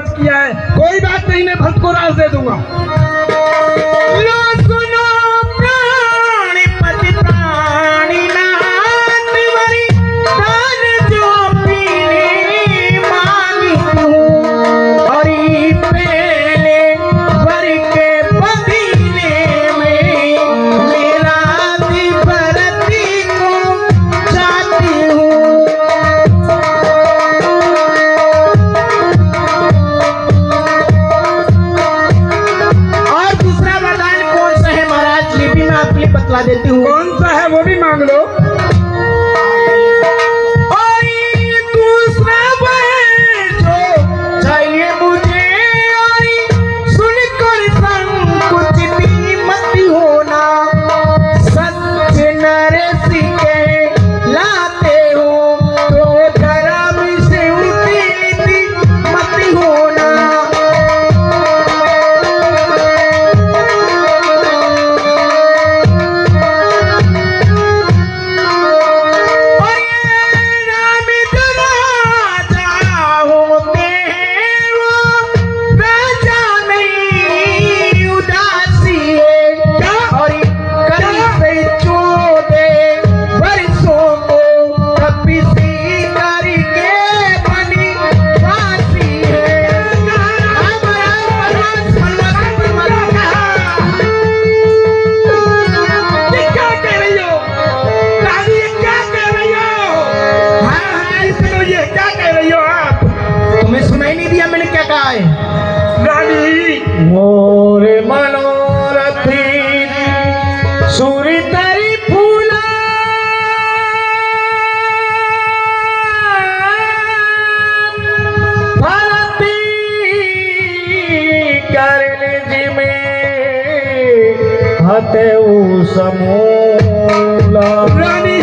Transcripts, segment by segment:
राज किया है। कोई बात नहीं, मैं भक्त को राज दे दूंगा। लो सुनो प्राणीपति प्राणीनाथ वरी दान जो पीने मांगी हूँ और ये पहले वर के बदले में मेरा भरती को चाहती हूँ। और दूसरा वरदान कौन सा है महाराज, ये भी मैं आपके लिए बतला देती हूँ। कौन सा है वो भी मांग लो। और ये दूसरा वह जो चाहिए मुझे और सुनकर संकुचित मत होना, सत्य नरसी के लाते हो तो धर्म से उल्टी मत होना। और ये राम जो राजा होते हैं वो राजा नहीं उदासी है क्या, और कल से 14 वर्षों को तपस्वी करके बनी वासी है। ये क्या कह रही हो रानी, ये क्या कह रही हो? हाँ हाँ, इसमें ये क्या कह रही हो आप? तुम्हें सुनाई नहीं दिया मैंने क्या कहा है? रानी मोरे मनोरथी सूरी तरी फूला भरती करने जिमे हते समूला। रानी,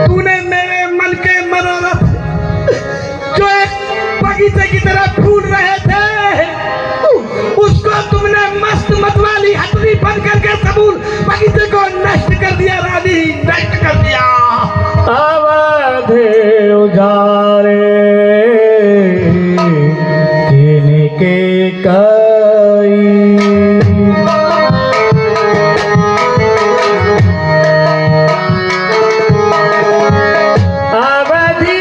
तूने मेरे मन के मनोरथ जो एक बगीचे की तरह फूल रहे थे, उसको तुमने मस्त मतवाली हथनी बन करके समूल बगीचे को नष्ट कर दिया। रानी, नष्ट कर दिया। अवधे उजारे किनके कई, अवधि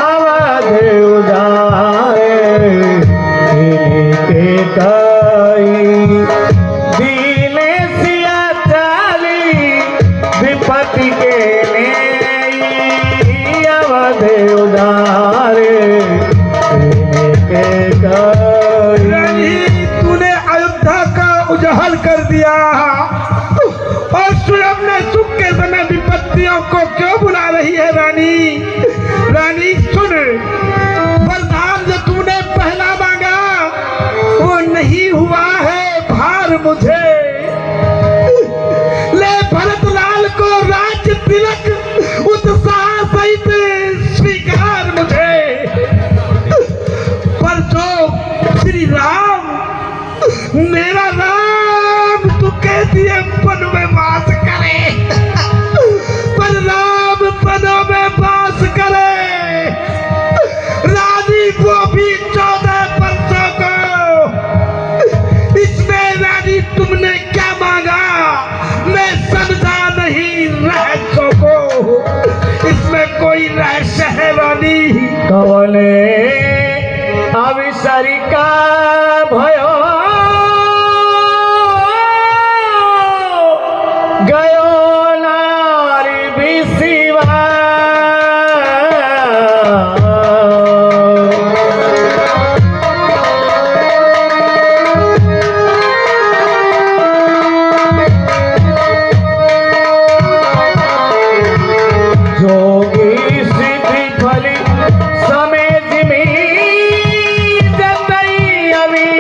अवधि उजारे किनके कई, दीने सिया चाली विपत्ति के नेई, अवधि उजारे किनके कई। रानी, तूने अयोध्या का उजहल कर दिया और स्वयं ने सुख के समय विपत्तियों को क्यों बुला रही है? रानी, रानी सुन, वरदान जो तूने पहला मांगा वो नहीं हुआ है भार मुझे। ले भरतलाल को राज्य तिलक उत्साह सहित स्वीकार मुझे। पर जो श्री राम, मेरा राम, तू कहती है वन में वास करे, पर राम वनों में वास करे। रानी, वो भी 14 वर्षों को। इसमें रानी तुमने क्या मांगा मैं समझा नहीं रहस्यों को। इसमें कोई रहस्य है रानी? कवने अविसरी का भयो गयो नारी विसिवा, जोगी सिद्धि फली समय जिमी जतई अभी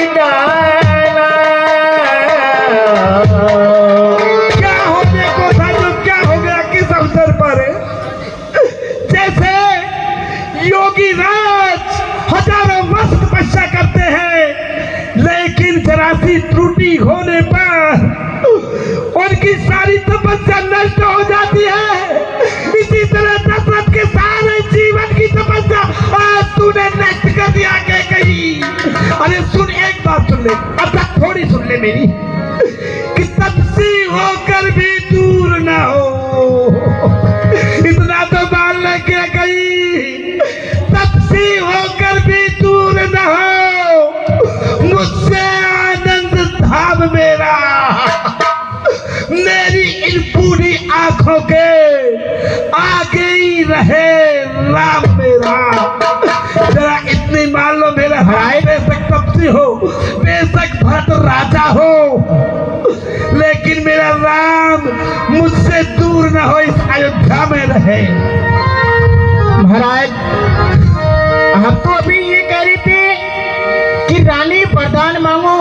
ऐसी त्रुटि होने पर उनकी सारी तपस्या नष्ट हो जाती है। इसी तरह दशरथ के सारे जीवन की तपस्या आज तूने नष्ट कर दिया कैकेयी। अरे सुन, एक बात सुन ले, अब तक थोड़ी सुन ले मेरी, कि तपसी होकर भी दूर न हो। इतना तो मान ले कैकेयी, तपसी होकर भी दूर न हो। मुझसे आनंद धाम मेरा, मेरी इन पूरी आंखों के आगे ही रहे राम मेरा। जरा इतनी मान लो मेरा भाई, बेशक तपसी हो, बेशक भरत राजा हो, लेकिन मेरा राम मुझसे दूर न हो, इस अयोध्या में रहे। महाराज, हम तो अभी ये कह रहे थे कि रानी वरदान मांगो,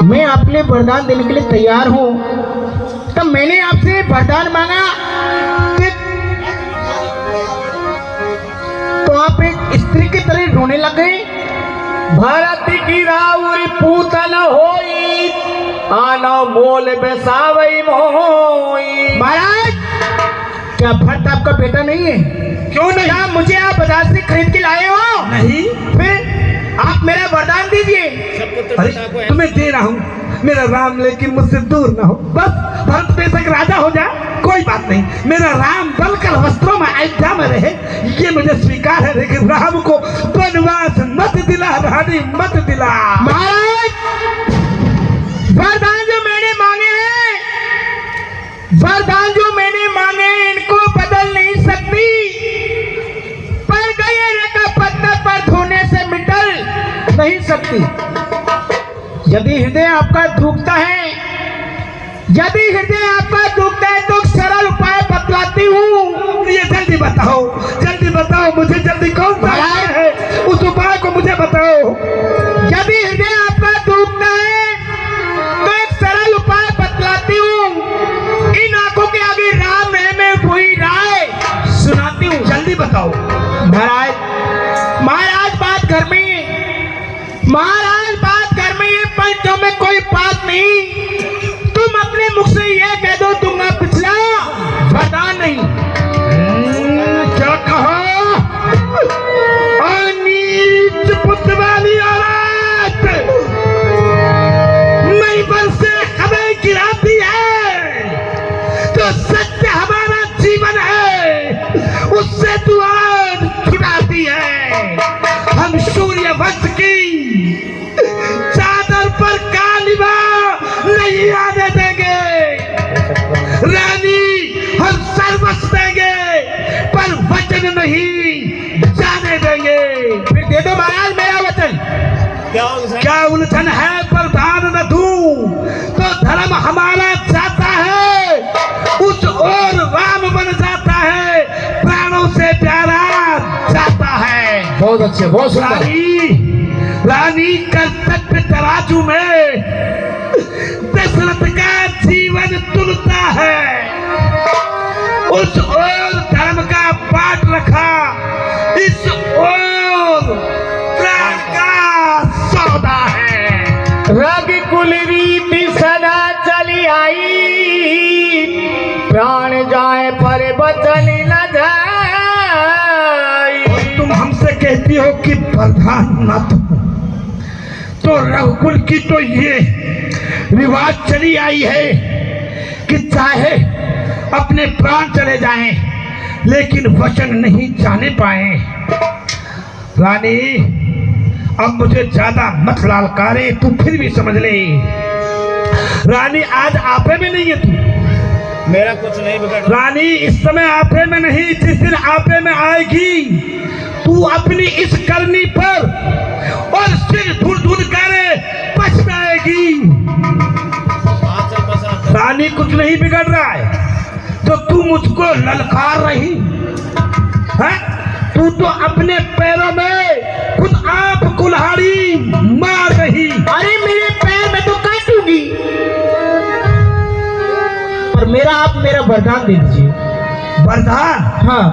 मैं आपके लिए वरदान देने के लिए तैयार हूँ। तब मैंने आपसे वरदान मांगा कि तो आप एक स्त्री की तरह रोने लग गए। भरत की राउर पूतन होई, आनो मोल बेसावई मोई। महाराज, क्या भरत आपका बेटा नहीं है? क्यों नहीं? क्या मुझे आप बाजार से खरीद के लाए हो? नहीं। फिर आप मेरा वरदान दीजिए। अरे तुम्हें दे रहा हूँ मेरा राम, लेकिन मुझसे दूर ना हो। बस भरत बेशक राजा हो जाए, कोई बात नहीं, मेरा राम बलकर वस्त्रों में अयोध्या में रहे, ये मुझे स्वीकार है, लेकिन राम को वनवास मत दिला, रानी मत दिला। महाराज, वरदान जो मैंने मांगे हैं, वरदान जो मैंने मांगे हैं, इनको बदल नहीं सकती। पर गए रेखा पत्थर पर धोने से मिटल नहीं सकती। यदि हृदय आपका दुखता है, यदि हृदय आपका दुखता है, तो सरल उपाय बतलाती हूँ। ये जल्दी बताओ, जल्दी बताओ, मुझे जल्दी कौन सा उपाय है, उस उपाय को मुझे बताओ। यदि हृदय आपका दुखता है तो एक सरल उपाय बतलाती हूँ। इन आंखों के आगे राम है, मैं वही राय सुनाती हूँ। जल्दी बताओ। महाराज, महाराज बात घर में है, महाराज बात घर में है, पंचों में कोई बात नहीं। तुम अपने मुख से ये कह दो दूंगा पिछला वरदान नहीं। क्या कहा? नीच पुत्र वाली औरत नहीं पर से हमें गिराती है, तो सत्य हमारा जीवन है, उससे तू आज छुड़ाती है। हम सूर्य वंश की चादर पर कालिमा नहीं आने देंगे। रानी, हम सर्वस्व देंगे, पर वचन नहीं जाने देंगे। फिर दे दो महाराज मेरा वचन। क्या उलझन है, पर दान न दूं तो धर्म हमारा जाता है, उस ओर राम बन जाता है, प्राणों से प्यारा जाता है। बहुत अच्छे, बहुत सुंदर। रानी, रानी कर्तव्य तराजू में दशरथ का जीवन तुलता है, उस ओर धर्म का पाठ रखा, इस ओर प्राण का सौदा है। रवि कुल रीति सदा चली आई, प्राण जाए पर बचन न जाए। और तुम हमसे कहती हो कि प्रधान मत हो, तो रघुकुल की तो ये रिवाज चली आई है कि चाहे अपने प्राण चले जाएं, लेकिन वचन नहीं जाने पाए। रानी, अब मुझे ज्यादा मत लालकारे, तू फिर भी समझ ले। रानी, आज आपे में नहीं है तू। मेरा कुछ नहीं बिगड़। रानी, इस समय आपे में नहीं, जिस दिन आपे में आएगी, तू अपनी इस करनी पर और सिर धुल धुल कर पछताएगी। रानी, कुछ नहीं बिगड़ रहा है, तो तू मुझको ललकार रही है। तू तो अपने पैरों में खुद आप कुल्हाड़ी मार रही। अरे मेरे पैर में तो काटूंगी, पर मेरा आप मेरा वरदान दे दीजिए। वरदान? हाँ।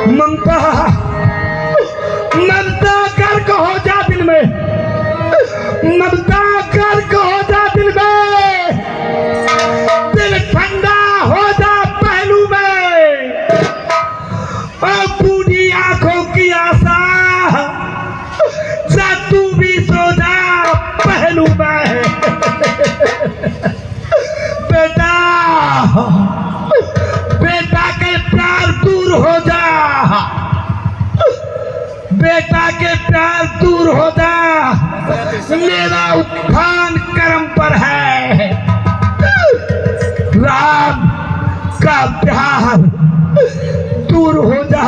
ममता, ममता गर्क हो जा दिल में, ममता लूं मैं। बेटा, बेटा के प्यार दूर हो जा, बेटा के प्यार दूर हो जा, मेरा उत्थान कर्म पर है। राम का प्यार दूर हो जा।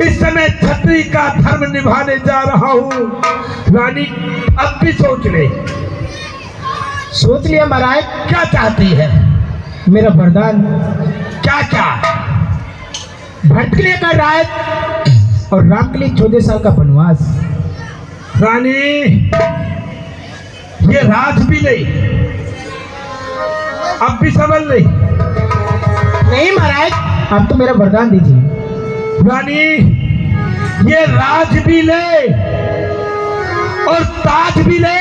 इस समय छत्री का धर्म निभाने जा रहा हूँ। रानी अब भी सोच ले। सोच लिया महाराज। क्या चाहती है? मेरा वरदान। क्या क्या? भरत के लिए का राज और राम के लिए 14 साल का वनवास। रानी, ये राज भी नहीं, अब भी समझ नहीं। नहीं महाराज, आप तो मेरा वरदान दीजिए। रानी, ये राज भी ले और ताज भी ले